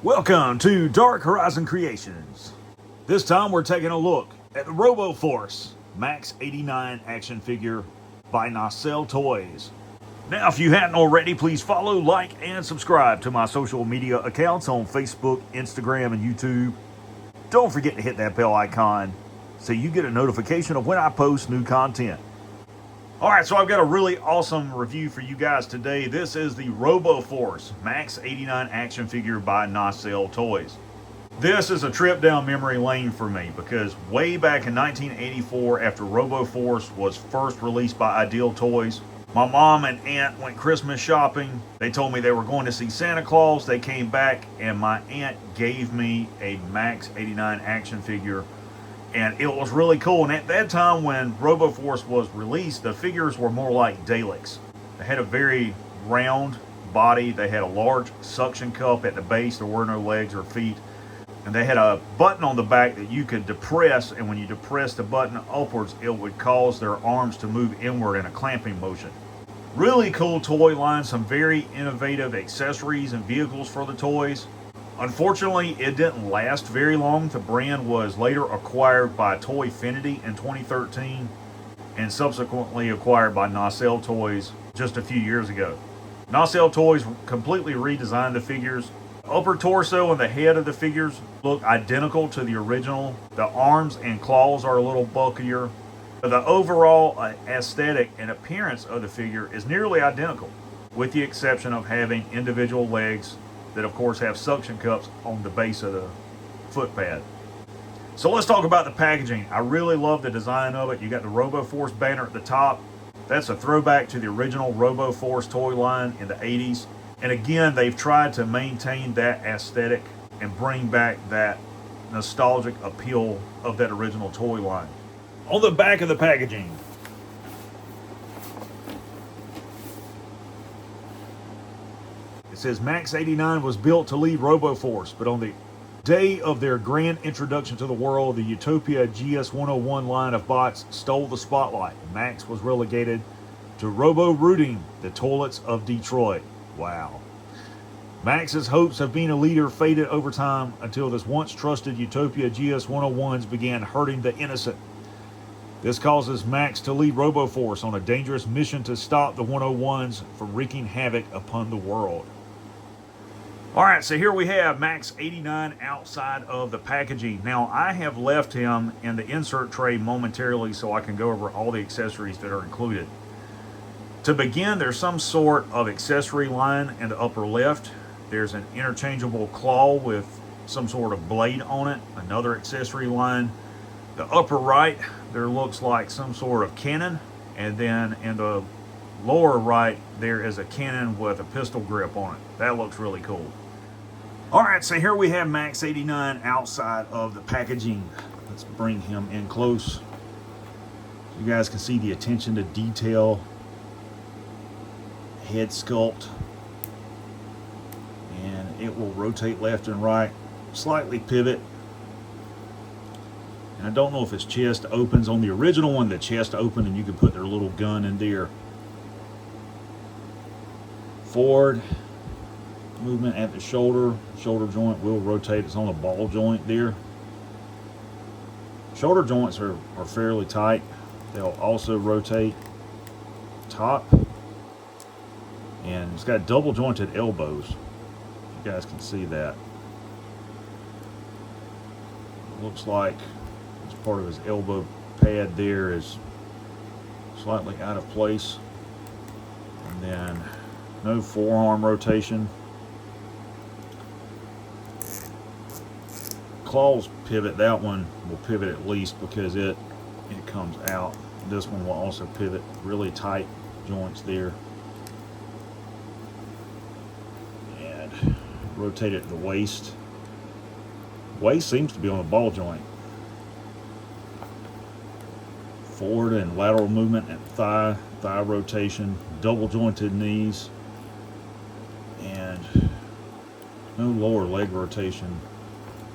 Welcome to Dark Horizon Creations. This time we're taking a look at the RoboForce Maxx 89 action figure by Nacelle Toys. Now, if you hadn't already, please follow, like, and subscribe to my social media accounts on Facebook, Instagram, and YouTube. Don't forget to hit that bell icon so you get a notification of when I post new content. Alright, so I've got a really awesome review for you guys today. This is the RoboForce Maxx 89 action figure by Nacelle Toys. This is a trip down memory lane for me because way back in 1984, after RoboForce was first released by Ideal Toys, my mom and aunt went Christmas shopping. They told me they were going to see Santa Claus. They came back and my aunt gave me a Maxx 89 action figure. And it was really cool. And at that time when RoboForce was released, the figures were more like Daleks. They had a very round body. They had a large suction cup at the base. There were no legs or feet. And they had a button on the back that you could depress. And when you depress the button upwards, it would cause their arms to move inward in a clamping motion. Really cool toy line. Some very innovative accessories and vehicles for the toys. Unfortunately, it didn't last very long. The brand was later acquired by Toyfinity in 2013 and subsequently acquired by Nacelle Toys just a few years ago. Nacelle Toys completely redesigned the figures. The upper torso and the head of the figures look identical to the original. The arms and claws are a little bulkier. But the overall aesthetic and appearance of the figure is nearly identical, with the exception of having individual legs that of course have suction cups on the base of the foot pad. So let's talk about the packaging. I really love the design of it. You got the RoboForce banner at the top. That's a throwback to the original RoboForce toy line in the 80s. And again, they've tried to maintain that aesthetic and bring back that nostalgic appeal of that original toy line. On the back of the packaging, it says Maxx 89 was built to lead RoboForce, but on the day of their grand introduction to the world, the Utopia GS101 line of bots stole the spotlight. Maxx was relegated to robo-rooting the toilets of Detroit. Wow. Maxx's hopes of being a leader faded over time until this once trusted Utopia GS101s began hurting the innocent. This causes Maxx to lead RoboForce on a dangerous mission to stop the 101s from wreaking havoc upon the world. Alright, so here we have Maxx 89 outside of the packaging. Now, I have left him in the insert tray momentarily so I can go over all the accessories that are included. To begin, there's some sort of accessory line in the upper left. There's an interchangeable claw with some sort of blade on it, another accessory line. The upper right, there looks like some sort of cannon, and then in the lower right, there is a cannon with a pistol grip on it. That looks really cool. Alright, so here we have Maxx 89 outside of the packaging. Let's bring him in close. You guys can see the attention to detail, head sculpt, and it will rotate left and right, slightly pivot. And I don't know if his chest opens. On the original one, the chest opened and you could put their little gun in there. Forward movement at the shoulder joint will rotate. It's on a ball joint there. Shoulder joints are fairly tight. They'll also rotate. Top, and it's got double jointed elbows. You guys can see that. Looks like this part of his elbow pad there is slightly out of place, and then no forearm rotation. Claws pivot. That one will pivot at least because it comes out. This one will also pivot. Really tight joints there, and rotate it at the waist. Waist seems to be on a ball joint. Forward and lateral movement and thigh rotation, double jointed knees, and no lower leg rotation.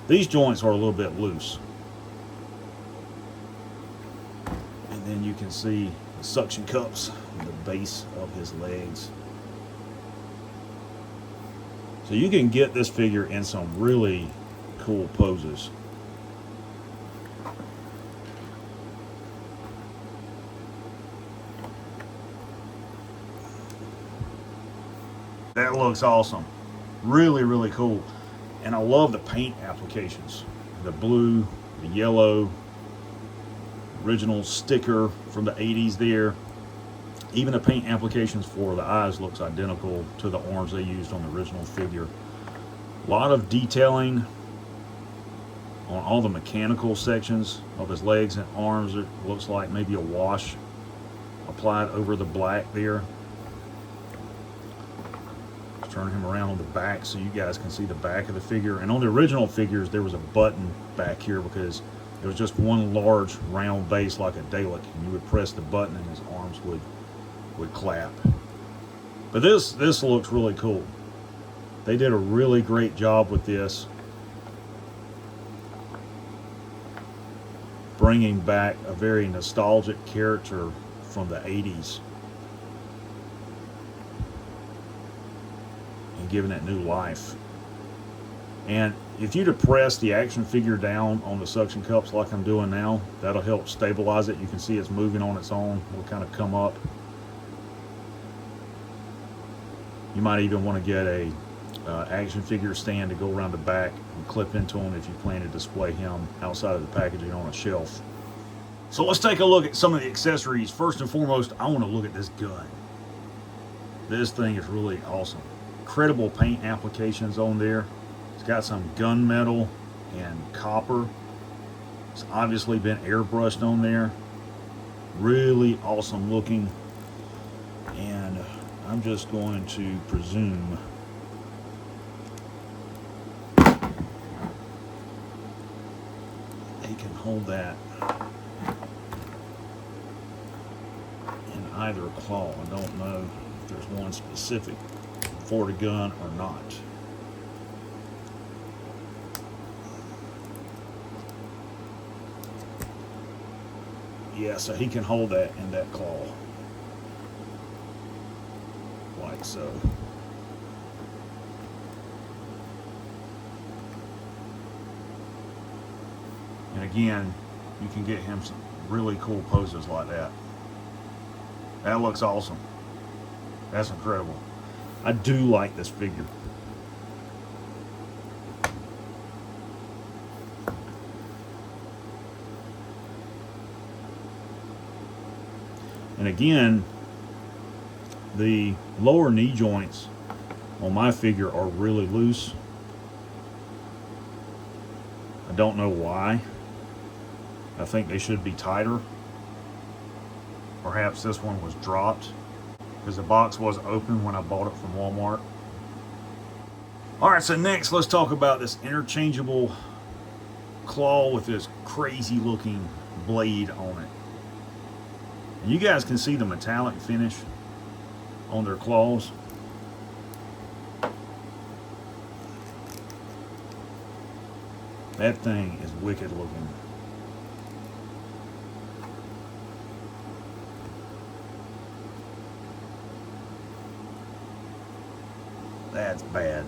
These joints are a little bit loose. And then you can see the suction cups on the base of his legs. So you can get this figure in some really cool poses. That looks awesome. Really, really cool. And I love the paint applications. The blue, the yellow, original sticker from the 80s there. Even the paint applications for the eyes looks identical to the orange they used on the original figure. A lot of detailing on all the mechanical sections of his legs and arms. It looks like maybe a wash applied over the black there. Let's turn him around on the back so you guys can see the back of the figure. And on the original figures, there was a button back here because it was just one large round base like a Dalek, and you would press the button and his arms would clap. But this looks really cool. They did a really great job with this, bringing back a very nostalgic character from the 80s and giving it new life. And if you depress the action figure down on the suction cups like I'm doing now, that'll help stabilize it. You can see it's moving on its own. It'll kind of come up. You might even want to get a action figure stand to go around the back and clip into him if you plan to display him outside of the packaging on a shelf. So let's take a look at some of the accessories. First and foremost, I want to look at this gun. This thing is really awesome. Incredible paint applications on there. It's got some gunmetal and copper. It's obviously been airbrushed on there. Really awesome looking. And I'm just going to presume he can hold that in either claw. I don't know if there's one specific for the gun or not. Yeah, so he can hold that in that claw. Like so. And again, you can get him some really cool poses like that. That looks awesome. That's incredible. I do like this figure. And again, the lower knee joints on my figure are really loose. I don't know why. I think they should be tighter. Perhaps this one was dropped because the box was open when I bought it from Walmart. Alright, so next let's talk about this interchangeable claw with this crazy looking blade on it. And you guys can see the metallic finish on their claws. That thing is wicked looking. That's bad.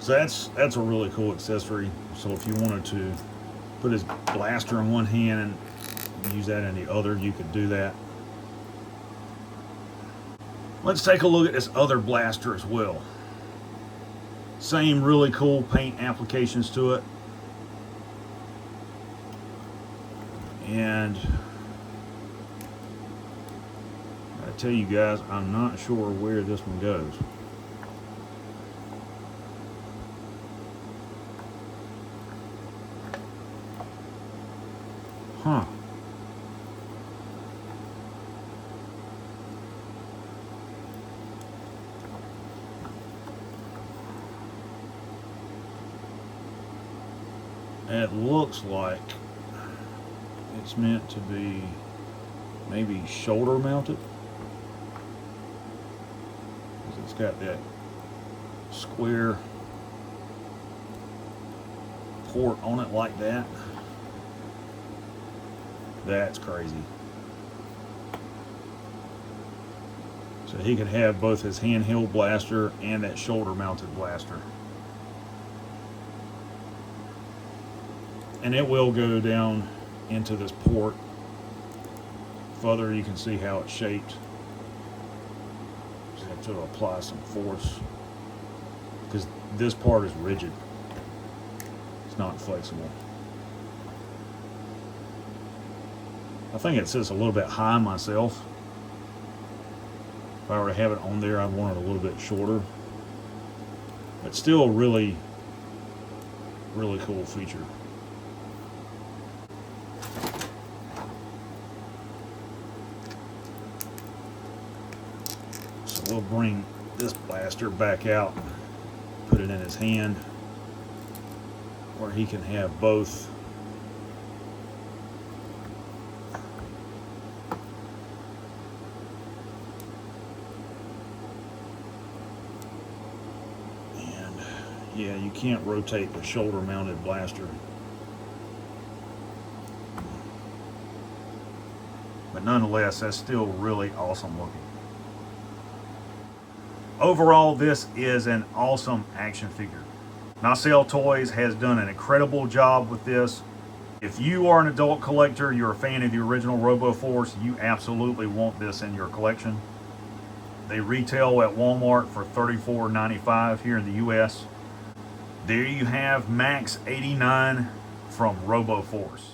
So that's a really cool accessory. So if you wanted to put his blaster in one hand and use that in the other, you could do that. Let's take a look at this other blaster as well. Same really cool paint applications to it. And I tell you guys, I'm not sure where this one goes. Huh. It looks like it's meant to be maybe shoulder mounted. It It's got that square port on it like that. That's crazy. So he could have both his handheld blaster and that shoulder mounted blaster. And it will go down into this port. Further, you can see how it's shaped. Just have to apply some force because this part is rigid. It's not flexible. I think it sits a little bit high myself. If I were to have it on there, I'd want it a little bit shorter. But still a really, really cool feature. So we'll bring this blaster back out, put it in his hand, where he can have both. Yeah, you can't rotate the shoulder mounted blaster. But nonetheless, that's still really awesome looking. Overall, this is an awesome action figure. Nacelle Toys has done an incredible job with this. If you are an adult collector, you're a fan of the original RoboForce, you absolutely want this in your collection. They retail at Walmart for $34.95 here in the US. There you have Maxx 89 from RoboForce.